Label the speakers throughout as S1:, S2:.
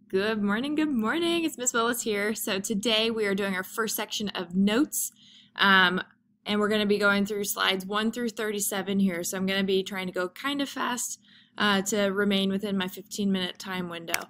S1: Good morning, good morning. It's Miss Willis here. So today we are doing our first section of notes, and we're going to be going through slides 1 through 37 here. So I'm going to be trying to go kind of fast to remain within my 15-minute time window.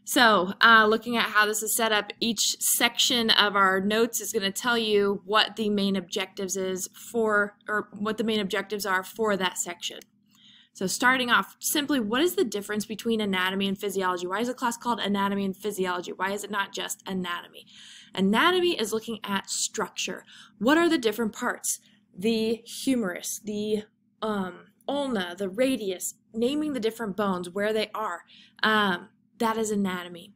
S1: So looking at how this is set up, each section of our notes is going to tell you what the main objectives are for that section. So starting off, simply, what is the difference between anatomy and physiology? Why is the class called anatomy and physiology? Why is it not just anatomy? Anatomy is looking at structure. What are the different parts? The humerus, the ulna, the radius, naming the different bones, where they are. That is anatomy.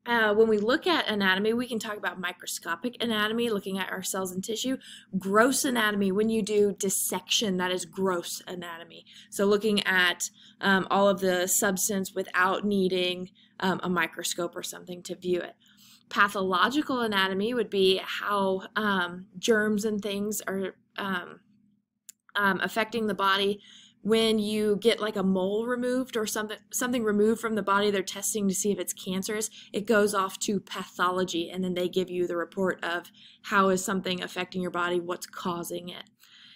S1: When we look at anatomy, we can talk about microscopic anatomy, looking at our cells and tissue. Gross anatomy, when you do dissection, that is gross anatomy. So looking at all of the substance without needing a microscope or something to view it. Pathological anatomy would be how germs and things are affecting the body. When you get like a mole removed or something removed from the body, they're testing to see if it's cancerous, it goes off to pathology, and then they give you the report of how is something affecting your body, what's causing it.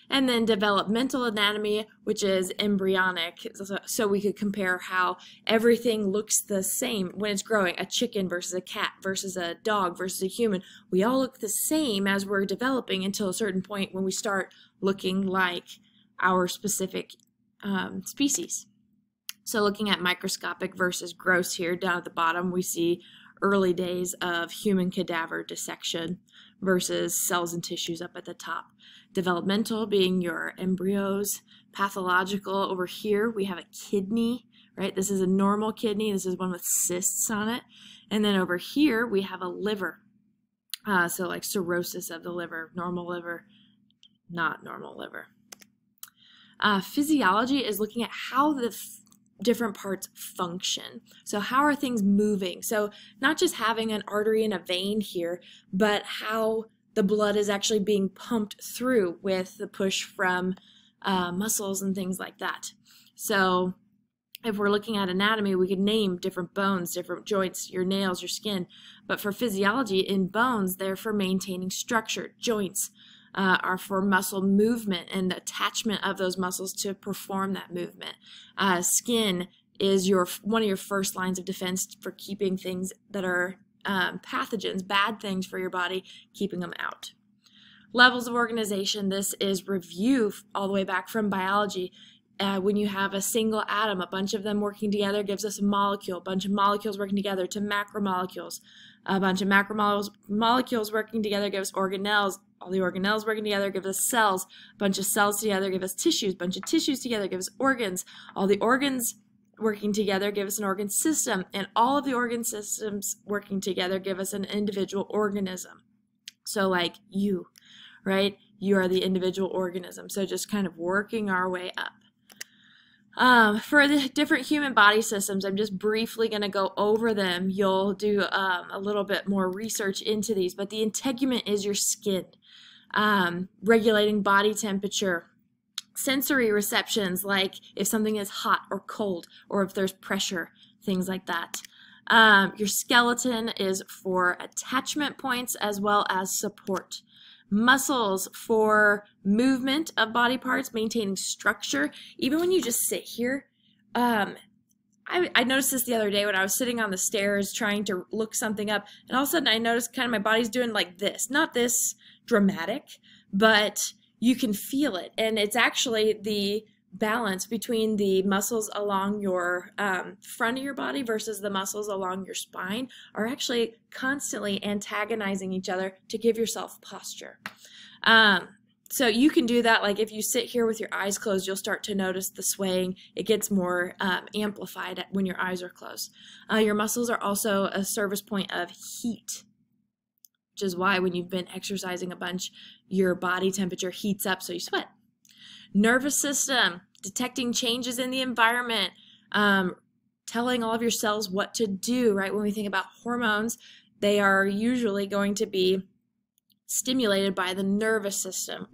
S1: And then developmental anatomy, which is embryonic, so we could compare how everything looks the same when it's growing, a chicken versus a cat versus a dog versus a human. We all look the same as we're developing until a certain point when we start looking like our specific species. So looking at microscopic versus gross here, down at the bottom we see early days of human cadaver dissection versus cells and tissues up at the top. Developmental being your embryos. Pathological, over here we have a kidney, right? This is a normal kidney. This is one with cysts on it. And then over here we have a liver. So like cirrhosis of the liver, normal liver, not normal liver. Physiology is looking at how the different parts function. So how are things moving? So not just having an artery and a vein here, but how the blood is actually being pumped through with the push from muscles and things like that. So if we're looking at anatomy, we could name different bones, different joints, your nails, your skin. But for physiology, in bones, they're for maintaining structure. Joints are for muscle movement and the attachment of those muscles to perform that movement. Skin is one of your first lines of defense for keeping things that are pathogens, bad things for your body, keeping them out. Levels of organization, this is review all the way back from biology. When you have a single atom, a bunch of them working together gives us a molecule, a bunch of molecules working together to macromolecules. A bunch of macromolecules working together gives organelles. All the organelles working together give us cells. A bunch of cells together give us tissues. A bunch of tissues together give us organs. All the organs working together give us an organ system. And all of the organ systems working together give us an individual organism. So like you, right? You are the individual organism. So just kind of working our way up. For the different human body systems, I'm just briefly going to go over them. You'll do a little bit more research into these, but the integument is your skin, regulating body temperature, sensory receptions, like if something is hot or cold, or if there's pressure, things like that. Your skeleton is for attachment points as well as support. Muscles for movement of body parts, maintaining structure. Even when you just sit here, I noticed this the other day when I was sitting on the stairs trying to look something up, and all of a sudden I noticed kind of my body's doing like this. Not this dramatic, but you can feel it, and it's actually the balance between the muscles along your front of your body versus the muscles along your spine are actually constantly antagonizing each other to give yourself posture. So you can do that, like if you sit here with your eyes closed, you'll start to notice the swaying. It gets more amplified when your eyes are closed. Your muscles are also a service point of heat, which is why when you've been exercising a bunch, your body temperature heats up so you sweat. Nervous system, detecting changes in the environment, telling all of your cells what to do, right? When we think about hormones, they are usually going to be stimulated by the nervous system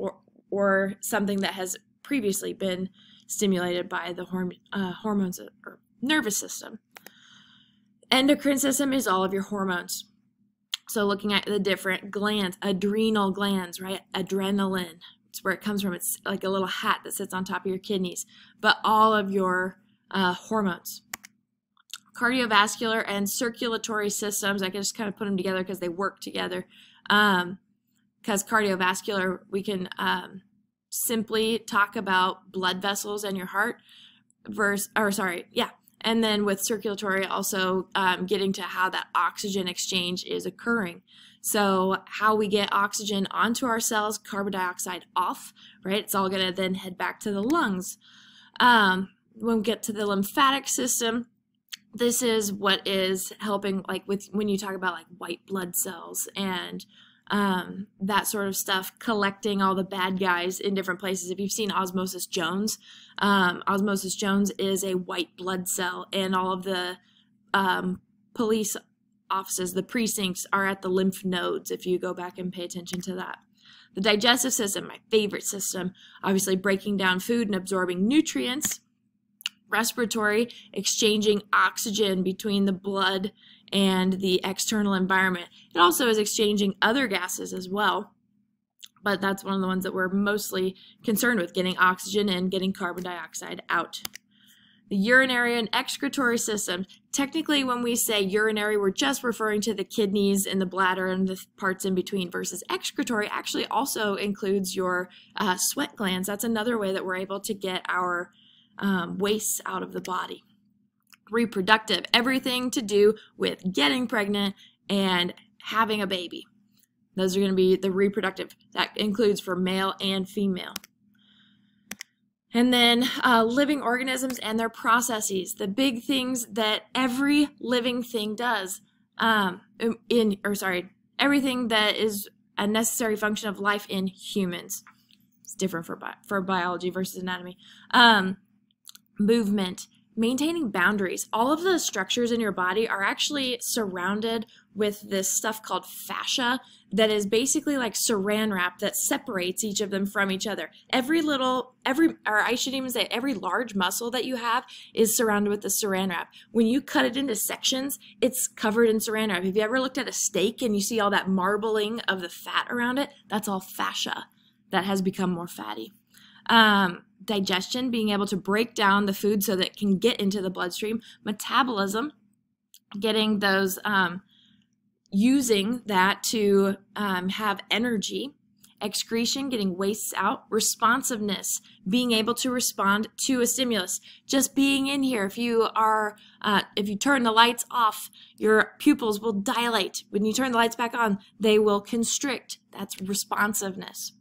S1: or something that has previously been stimulated by the hormones or nervous system. Endocrine system is all of your hormones. So looking at the different glands, adrenal glands, right? Adrenaline, it's where it comes from. It's like a little hat that sits on top of your kidneys, but all of your hormones. Cardiovascular and circulatory systems, I can just kind of put them together because they work together. Because cardiovascular, we can simply talk about blood vessels and your heart and then with circulatory also getting to how that oxygen exchange is occurring. So how we get oxygen onto our cells, carbon dioxide off, right? It's all going to then head back to the lungs. When we get to the lymphatic system, this is what is helping, like when you talk about like white blood cells and that sort of stuff, collecting all the bad guys in different places. If you've seen Osmosis Jones, Osmosis Jones is a white blood cell, and all of the police offices, the precincts, are at the lymph nodes, if you go back and pay attention to that. The digestive system, my favorite system, obviously breaking down food and absorbing nutrients. Respiratory, exchanging oxygen between the blood and the external environment. It also is exchanging other gases as well, but that's one of the ones that we're mostly concerned with, getting oxygen in, getting carbon dioxide out. The urinary and excretory system, technically when we say urinary, we're just referring to the kidneys and the bladder and the parts in between, versus excretory actually also includes your sweat glands. That's another way that we're able to get our wastes out of the body. Reproductive, everything to do with getting pregnant and having a baby. Those are going to be the reproductive. That includes for male and female. And then living organisms and their processes, the big things that every living thing does, everything that is a necessary function of life in humans. It's different for biology versus anatomy. Movement, maintaining boundaries. All of the structures in your body are actually surrounded with this stuff called fascia that is basically like saran wrap that separates each of them from each other. Every large muscle that you have is surrounded with the saran wrap. When you cut it into sections, it's covered in saran wrap. Have you ever looked at a steak and you see all that marbling of the fat around it? That's all fascia that has become more fatty. Digestion, being able to break down the food so that it can get into the bloodstream. Metabolism, getting those, using that to have energy. Excretion, getting wastes out. Responsiveness, being able to respond to a stimulus. Just being in here, if you turn the lights off, your pupils will dilate. When you turn the lights back on, they will constrict. That's responsiveness.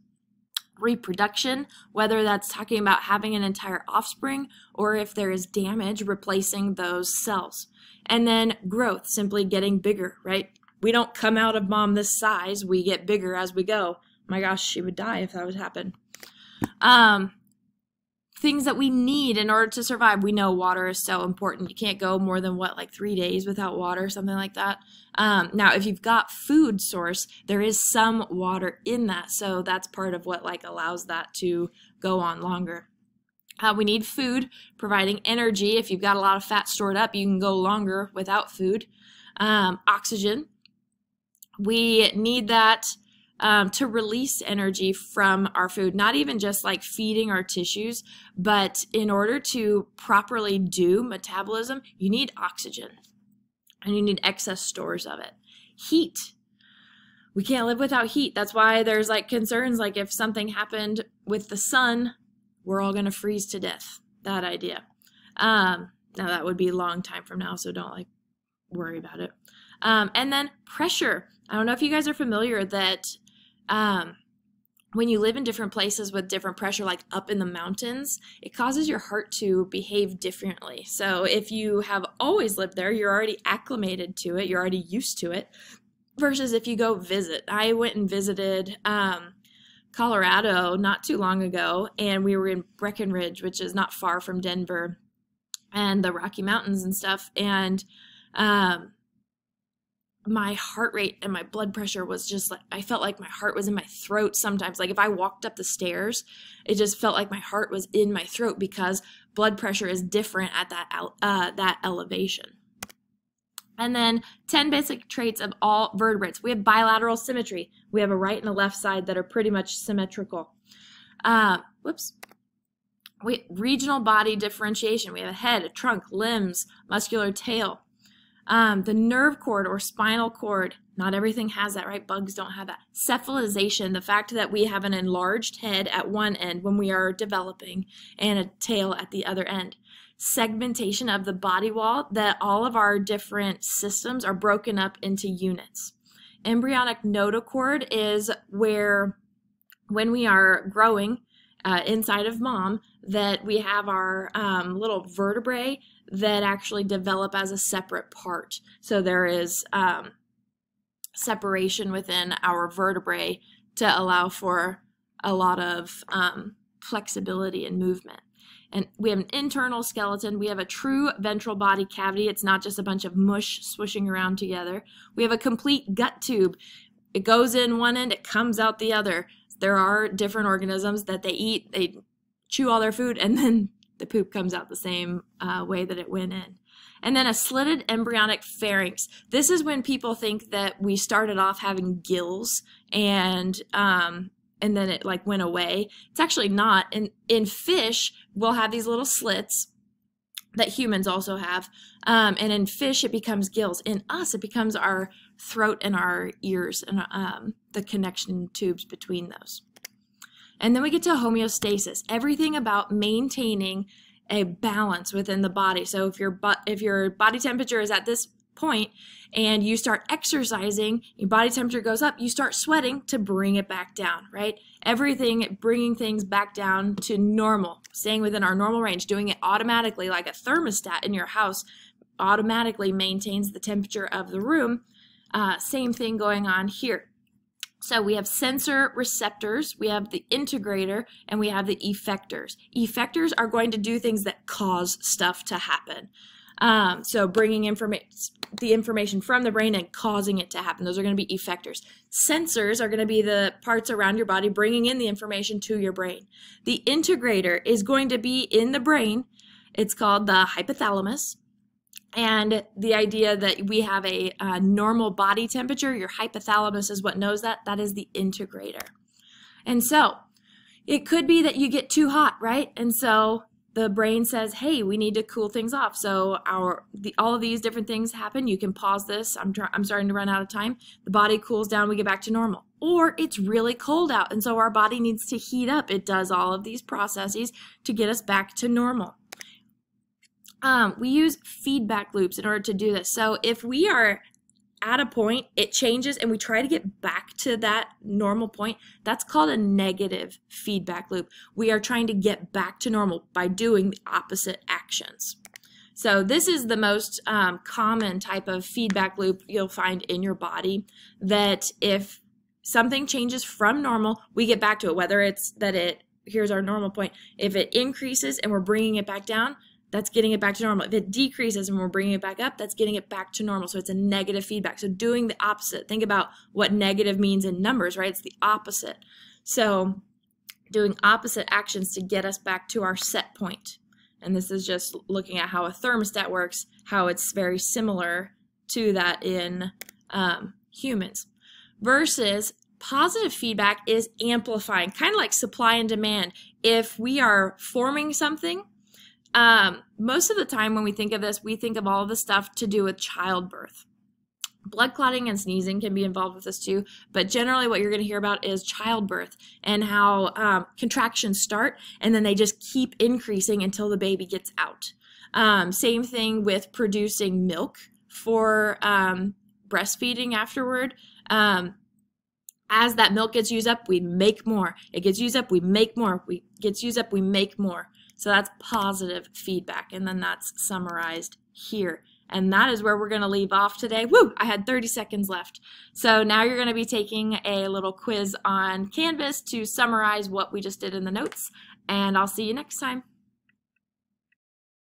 S1: Reproduction, whether that's talking about having an entire offspring or if there is damage, replacing those cells. And then growth, simply getting bigger, right? We don't come out of mom this size, we get bigger as we go. My gosh, she would die if that would happen. Things that we need in order to survive. We know water is so important. You can't go more than like 3 days without water, something like that. Now, if you've got food source, there is some water in that. So that's part of what like allows that to go on longer. We need food, providing energy. If you've got a lot of fat stored up, you can go longer without food. Oxygen. We need that to release energy from our food, not even just like feeding our tissues, but in order to properly do metabolism, you need oxygen and you need excess stores of it. Heat. We can't live without heat. That's why there's like concerns like if something happened with the sun, we're all going to freeze to death. That idea. Now that would be a long time from now, so don't like worry about it. And then pressure. I don't know if you guys are familiar that when you live in different places with different pressure, like up in the mountains, it causes your heart to behave differently. So if you have always lived there, you're already acclimated to it, you're already used to it, versus if you go visit. I went and visited Colorado not too long ago, and we were in Breckenridge, which is not far from Denver, and the Rocky Mountains and stuff, and my heart rate and my blood pressure was just like, I felt like my heart was in my throat sometimes. Like if I walked up the stairs, it just felt like my heart was in my throat because blood pressure is different at that elevation. And then 10 basic traits of all vertebrates. We have bilateral symmetry. We have a right and a left side that are pretty much symmetrical. Regional body differentiation. We have a head, a trunk, limbs, muscular tail. The nerve cord or spinal cord, not everything has that, right? Bugs don't have that. Cephalization, the fact that we have an enlarged head at one end when we are developing and a tail at the other end. Segmentation of the body wall, that all of our different systems are broken up into units. Embryonic notochord is where, when we are growing inside of mom, that we have our little vertebrae that actually develop as a separate part. So there is separation within our vertebrae to allow for a lot of flexibility and movement. And we have an internal skeleton. We have a true ventral body cavity. It's not just a bunch of mush swishing around together. We have a complete gut tube. It goes in one end, it comes out the other. There are different organisms that they eat, they chew all their food, and then the poop comes out the same way that it went in. And then a slitted embryonic pharynx. This is when people think that we started off having gills and then it like went away. It's actually not. In fish, we'll have these little slits that humans also have. And in fish, it becomes gills. In us, it becomes our throat and our ears and the connection tubes between those. And then we get to homeostasis, everything about maintaining a balance within the body. So if your body temperature is at this point and you start exercising, your body temperature goes up, you start sweating to bring it back down, right? Everything, bringing things back down to normal, staying within our normal range, doing it automatically like a thermostat in your house automatically maintains the temperature of the room. Same thing going on here. So we have sensor receptors, we have the integrator, and we have the effectors. Effectors are going to do things that cause stuff to happen. So bringing the information from the brain and causing it to happen. Those are going to be effectors. Sensors are going to be the parts around your body bringing in the information to your brain. The integrator is going to be in the brain. It's called the hypothalamus. And the idea that we have a normal body temperature, your hypothalamus is what knows that. That is the integrator. And so it could be that you get too hot, right? And so the brain says, hey, we need to cool things off. So all of these different things happen. You can pause this. I'm starting to run out of time. The body cools down. We get back to normal. Or it's really cold out. And so our body needs to heat up. It does all of these processes to get us back to normal. We use feedback loops in order to do this. So if we are at a point, it changes, and we try to get back to that normal point, that's called a negative feedback loop. We are trying to get back to normal by doing the opposite actions. So this is the most common type of feedback loop you'll find in your body, that if something changes from normal, we get back to it, whether it's that here's our normal point. If it increases and we're bringing it back down, that's getting it back to normal. If it decreases and we're bringing it back up, that's getting it back to normal. So it's a negative feedback. So doing the opposite. Think about what negative means in numbers, right? It's the opposite. So doing opposite actions to get us back to our set point. And this is just looking at how a thermostat works, how it's very similar to that in humans. Versus positive feedback is amplifying, kind of like supply and demand. If we are forming something, most of the time when we think of this, we think of all of the stuff to do with childbirth. Blood clotting and sneezing can be involved with this too, but generally what you're going to hear about is childbirth and how contractions start and then they just keep increasing until the baby gets out. Same thing with producing milk for breastfeeding afterward. As that milk gets used up, we make more. It gets used up, we make more. It gets used up, we make more. So that's positive feedback, and then that's summarized here. And that is where we're going to leave off today. Woo! I had 30 seconds left. So now you're going to be taking a little quiz on Canvas to summarize what we just did in the notes, and I'll see you next time.